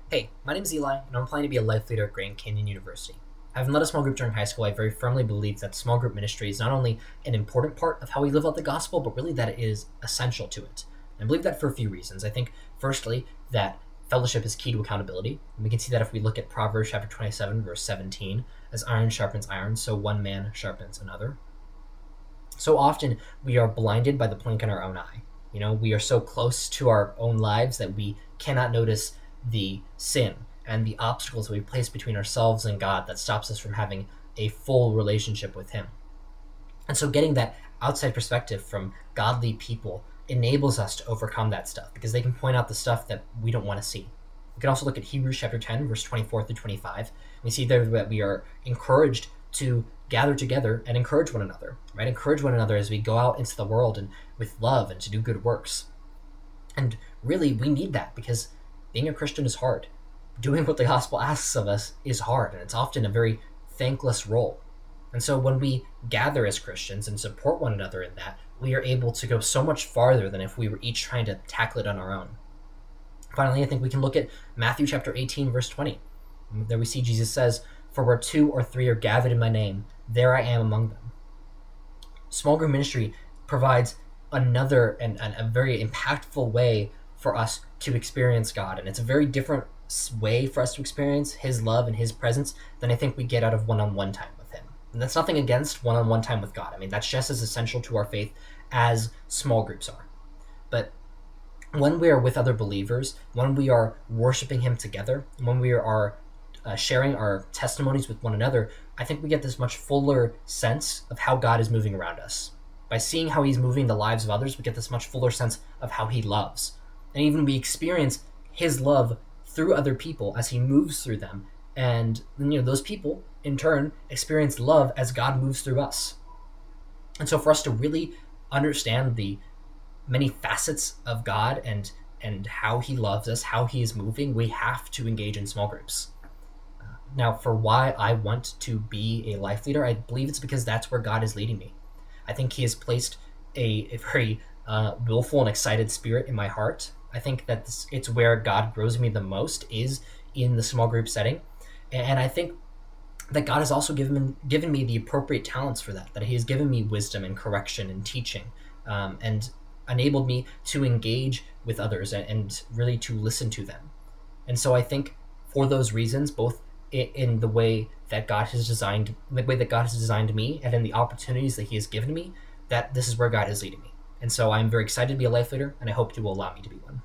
Hey, my name is Eli, and I'm planning to be a life leader at Grand Canyon University. Having led a small group during high school, I very firmly believe that small group ministry is not only an important part of how we live out the gospel, but really that it is essential to it. And I believe that for a few reasons. I think, firstly, that fellowship is key to accountability. And we can see that if we look at Proverbs chapter 27, verse 17, as iron sharpens iron, so one man sharpens another. So often we are blinded by the plank in our own eye. We are so close to our own lives that we cannot notice the sin and the obstacles that we place between ourselves and God that stops us from having a full relationship with Him. And so getting that outside perspective from godly people enables us to overcome that stuff because they can point out the stuff that we don't want to see. We can also look at Hebrews chapter 10, verse 24 through 25. We see there that we are encouraged to gather together and encourage one another, right? Encourage one another as we go out into the world and with love and to do good works. And really, we need that because being a Christian is hard. Doing what the gospel asks of us is hard, and it's often a very thankless role. And so when we gather as Christians and support one another in that, we are able to go so much farther than if we were each trying to tackle it on our own. Finally, I think we can look at Matthew chapter 18, verse 20. There we see Jesus says, "For where two or three are gathered in my name, there I am among them." Small group ministry provides another and a very impactful way for us to experience God. And it's a very different way for us to experience His love and His presence than I think we get out of one-on-one time with Him. And that's nothing against one-on-one time with God. I mean, that's just as essential to our faith as small groups are. But when we are with other believers, when we are worshiping Him together, when we are sharing our testimonies with one another, I think we get this much fuller sense of how God is moving around us. By seeing how He's moving the lives of others, we get this much fuller sense of how He loves. And even we experience His love through other people as He moves through them. And those people, in turn, experience love as God moves through us. And so for us to really understand the many facets of God and how He loves us, how He is moving, we have to engage in small groups. Now, for why I want to be a life leader, I believe it's because that's where God is leading me. I think He has placed a very willful and excited spirit in my heart. I think that it's where God grows me the most is in the small group setting. And I think that God has also given me the appropriate talents for that He has given me wisdom and correction and teaching, and enabled me to engage with others and really to listen to them. And so I think for those reasons, both in the way that God has designed me and in the opportunities that He has given me, that this is where God is leading me. And so I'm very excited to be a life leader, and I hope you will allow me to be one.